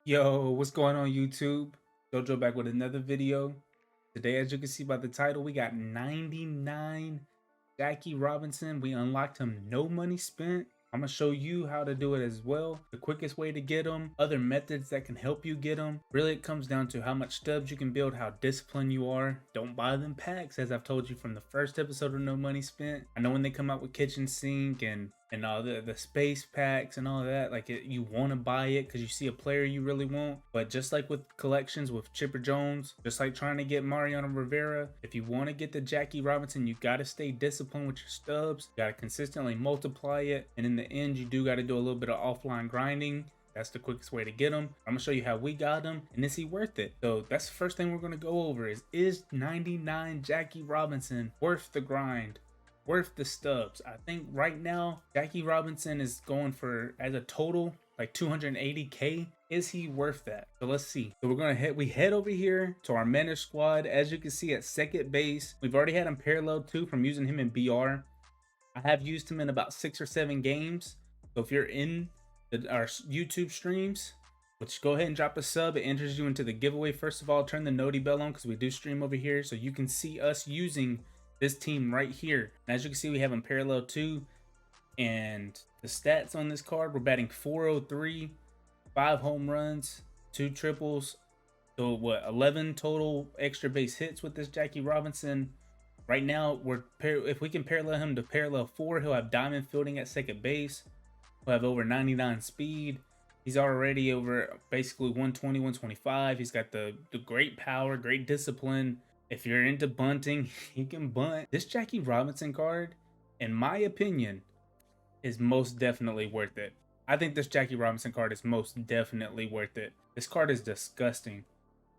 Yo, what's going on YouTube? Jojo back with another video. Today, as you can see by the title, we got 99 Jackie Robinson. We unlocked him, no money spent. I'm gonna show you how to do it as well. The quickest way to get him, other methods that can help you get him. Really, it comes down to how much stubs you can build, how disciplined you are. Don't buy them packs, as I've told you from the first episode of No Money Spent. I know when they come out with kitchen sink and all the space packs and all that, like you want to buy it because you see a player you really want. But just like with collections with Chipper Jones, just like trying to get Mariano Rivera, if you want to get the Jackie Robinson, you got to stay disciplined with your stubs. You got to consistently multiply it, and in the end you do got to do a little bit of offline grinding. That's the quickest way to get them. I'm gonna show you how we got him, and is he worth it? So that's the first thing we're gonna go over is 99 Jackie Robinson worth the grind, worth the stubs? I think right now Jackie Robinson is going for, as a total, like 280k. Is he worth that? So let's see. So we head over here to our Mentor squad. As you can see, at second base, we've already had him parallel 2 from using him in BR. I have used him in about 6 or 7 games. So if you're in our YouTube streams, which go ahead and drop a sub, it enters you into the giveaway. First of all, turn the noti bell on because we do stream over here, so you can see us using this team right here. And as you can see, we have him parallel 2, and the stats on this card, we're batting 403, 5 home runs, 2 triples. So what, 11 total extra base hits with this Jackie Robinson. Right now, if we can parallel him to parallel 4, he'll have diamond fielding at second base. He'll have over 99 speed. He's already over basically 120, 125. He's got the great power, great discipline. If you're into bunting, he can bunt. This Jackie Robinson card, in my opinion, is most definitely worth it. I think this Jackie Robinson card is most definitely worth it. This card is disgusting.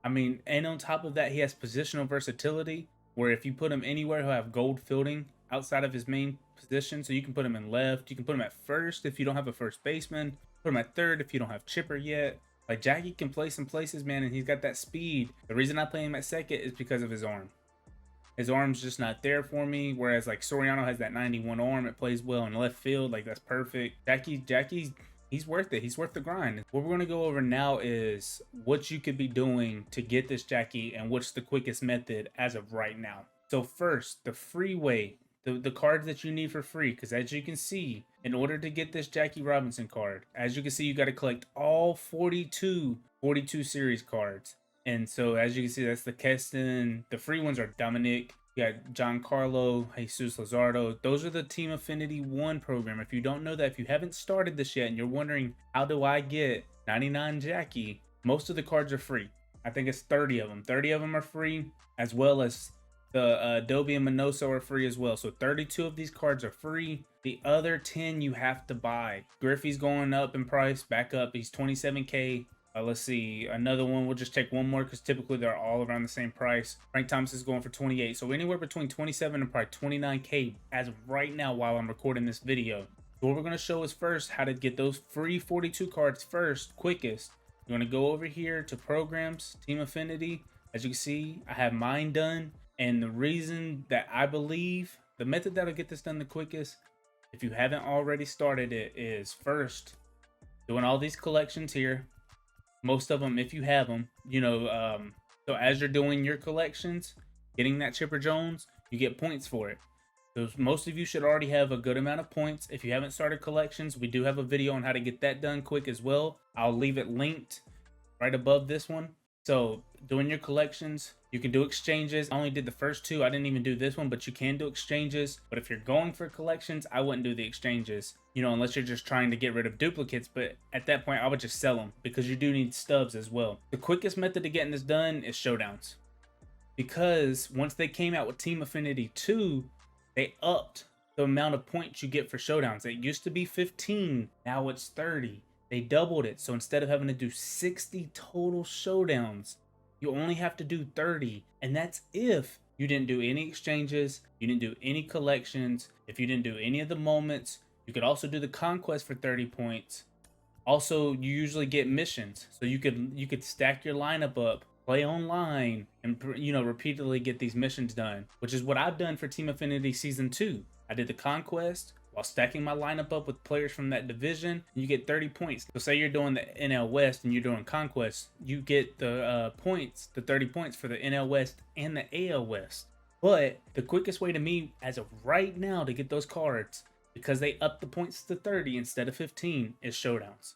I mean, and on top of that, he has positional versatility, where if you put him anywhere, he'll have gold fielding outside of his main position. So you can put him in left. You can put him at first if you don't have a first baseman. Put him at third if you don't have Chipper yet. Like, Jackie can play some places, man, and he's got that speed. The reason I play him at second is because of his arm. His arm's just not there for me, whereas like Soriano has that 91 arm. It plays well in left field. Like, that's perfect. Jackie's he's worth it. He's worth the grind. What we're going to go over now is what you could be doing to get this Jackie and what's the quickest method as of right now. So first, the free way, the cards that you need for free, because as you can see, in order to get this Jackie Robinson card, as you can see, you got to collect all 42 series cards. And so as you can see, that's the Keston. The free ones are Dominic. You got Giancarlo, Jesus Luzardo. Those are the Team Affinity 1 program. If you don't know that, if you haven't started this yet and you're wondering, how do I get 99 Jackie? Most of the cards are free. I think it's 30 of them. 30 of them are free, as well as the Adobe and Minoso are free as well. So 32 of these cards are free. The other 10 you have to buy. Griffey's going up in price, back up. He's 27k. Let's see, another one. We'll just take one more because typically they're all around the same price. Frank Thomas is going for 28. So anywhere between 27 and probably 29k as of right now while I'm recording this video. So what we're going to show is first how to get those free 42 cards first, quickest. You're going to go over here to programs, Team Affinity. As you can see, I have mine done. And the reason that I believe the method that'll get this done the quickest, if you haven't already started it, is first doing all these collections here. Most of them, if you have them, you know, so as you're doing your collections, getting that Chipper Jones, you get points for it. So most of you should already have a good amount of points. If you haven't started collections, we do have a video on how to get that done quick as well. I'll leave it linked right above this one. So doing your collections, you can do exchanges. I only did the first 2. I didn't even do this one, but you can do exchanges. But if you're going for collections, I wouldn't do the exchanges, you know, unless you're just trying to get rid of duplicates. But at that point, I would just sell them because you do need stubs as well. The quickest method to getting this done is showdowns, because once they came out with Team Affinity 2, they upped the amount of points you get for showdowns. It used to be 15, now it's 30. They doubled it. So instead of having to do 60 total showdowns, you only have to do 30. And that's if you didn't do any exchanges, you didn't do any collections, if you didn't do any of the moments. You could also do the conquest for 30 points. Also, you usually get missions. So you could stack your lineup up, play online, and, you know, repeatedly get these missions done, which is what I've done for Team Affinity Season 2. I did the conquest, while stacking my lineup up with players from that division. You get 30 points. So say you're doing the NL West and you're doing Conquest, you get the points, the 30 points for the NL West and the AL West. But the quickest way to me, as of right now, to get those cards, because they up the points to 30 instead of 15, is showdowns.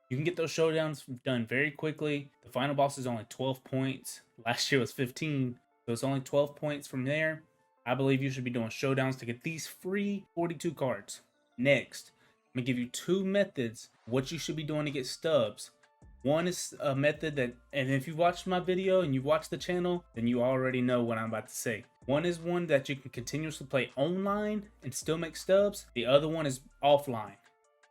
You can get those showdowns done very quickly. The final boss is only 12 points. Last year was 15, so it's only 12 points from there. I believe you should be doing showdowns to get these free 42 cards. Next, I'm going to give you two methods what you should be doing to get stubs. One is a method that, and if you watched my video and you've watched the channel, then you already know what I'm about to say. One is one that you can continuously play online and still make stubs. The other one is offline,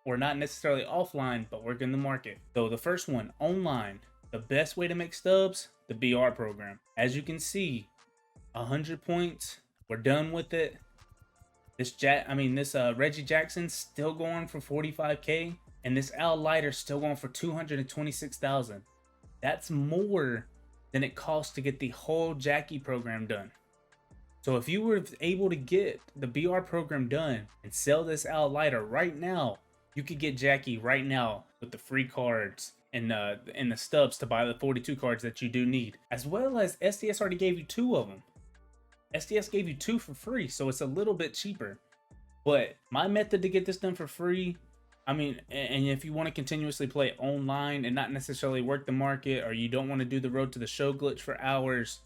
or not necessarily offline, but work in the market. So the first one, online, the best way to make stubs, the BR program. As you can see, 100 points, we're done with it. This Reggie Jackson's still going for 45K, and this Al Leiter's still going for 226,000. That's more than it costs to get the whole Jackie program done. So if you were able to get the BR program done and sell this Al Leiter right now, you could get Jackie right now with the free cards and the stubs to buy the 42 cards that you do need. As well as SDS already gave you 2 of them. SDS gave you 2 for free, so it's a little bit cheaper. But my method to get this done for free, and if you want to continuously play online and not necessarily work the market, or you don't want to do the road to the show glitch for hours,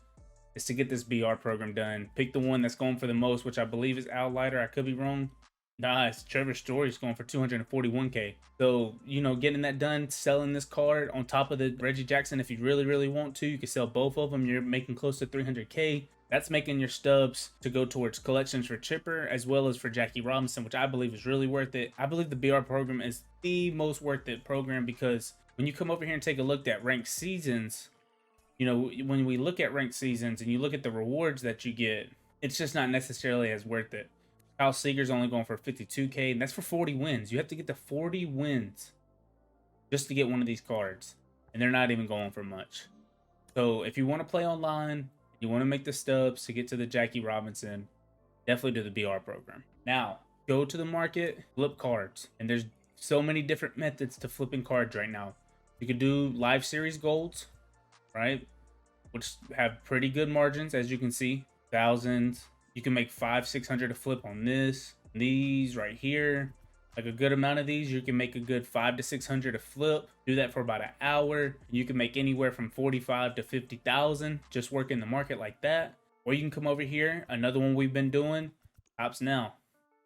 is to get this BR program done. Pick the one that's going for the most, which I believe is Al Leiter. I could be wrong. Nah, it's Trevor Story's going for 241K. So, getting that done, selling this card on top of the Reggie Jackson, if you really, really want to, you can sell both of them. You're making close to 300K. That's making your stubs to go towards collections for Chipper, as well as for Jackie Robinson, which I believe is really worth it. I believe the BR program is the most worth it program, because when you come over here and take a look at ranked seasons, when we look at ranked seasons and you look at the rewards that you get, it's just not necessarily as worth it. Kyle Seager's only going for 52K, and that's for 40 wins. You have to get to 40 wins just to get one of these cards, and they're not even going for much. So if you want to play online, you want to make the stubs to get to the Jackie Robinson, definitely do the BR program. Now, go to the market, flip cards, and there's so many different methods to flipping cards right now. You could do live series golds, right, which have pretty good margins, as you can see, thousands. You can make 500-600 a flip on these right here. Like a good amount of these, you can make a good 500 to 600 a flip. Do that for about an hour. You can make anywhere from 45 to 50,000 just working the market like that. Or you can come over here. Another one we've been doing, Tops Now.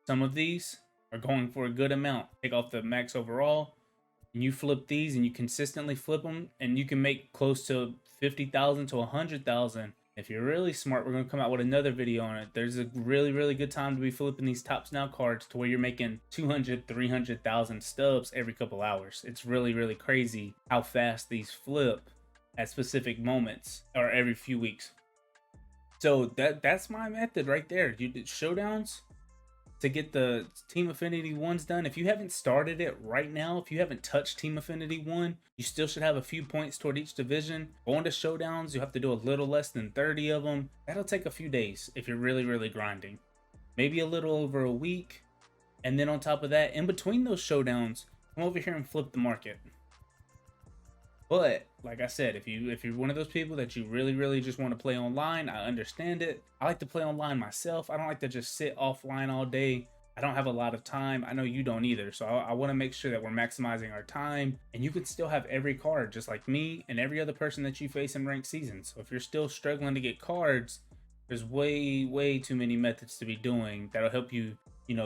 Some of these are going for a good amount. Take off the max overall, and you flip these, and you consistently flip them, and you can make close to 50,000 to 100,000. If you're really smart, we're going to come out with another video on it. There's a really, really good time to be flipping these Tops Now cards to where you're making 200, 300,000 stubs every couple hours. It's really, really crazy how fast these flip at specific moments or every few weeks. So that's my method right there. You did showdowns to get the Team Affinity 1s done. If you haven't started it right now, if you haven't touched Team Affinity 1, you still should have a few points toward each division. Going to showdowns, you have to do a little less than 30 of them. That'll take a few days if you're really, really grinding. Maybe a little over a week. And then on top of that, in between those showdowns, come over here and flip the market. But like I said, if you're one of those people that you really, really just want to play online, I understand it. I like to play online myself. I don't like to just sit offline all day. I don't have a lot of time. I know you don't either. So I want to make sure that we're maximizing our time, and you can still have every card just like me and every other person that you face in ranked seasons. So if you're still struggling to get cards, there's way, way too many methods to be doing that'll help you,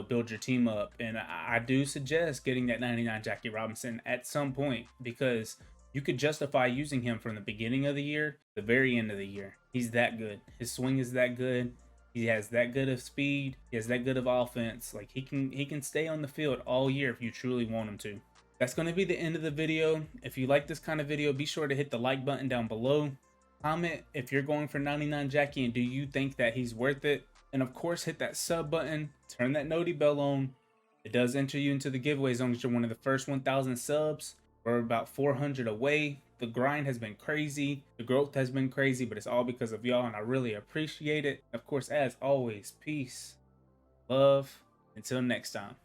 build your team up. And I do suggest getting that 99 Jackie Robinson at some point, because you could justify using him from the beginning of the year to the very end of the year. He's that good. His swing is that good. He has that good of speed. He has that good of offense. Like he can stay on the field all year if you truly want him to. That's going to be the end of the video. If you like this kind of video, be sure to hit the like button down below. Comment if you're going for 99 Jackie and do you think that he's worth it. And of course, hit that sub button. Turn that noti bell on. It does enter you into the giveaway as long as you're one of the first 1,000 subs. We're about 400 away. The grind has been crazy. The growth has been crazy, but it's all because of y'all, and I really appreciate it. Of course, as always, peace, love. Until next time.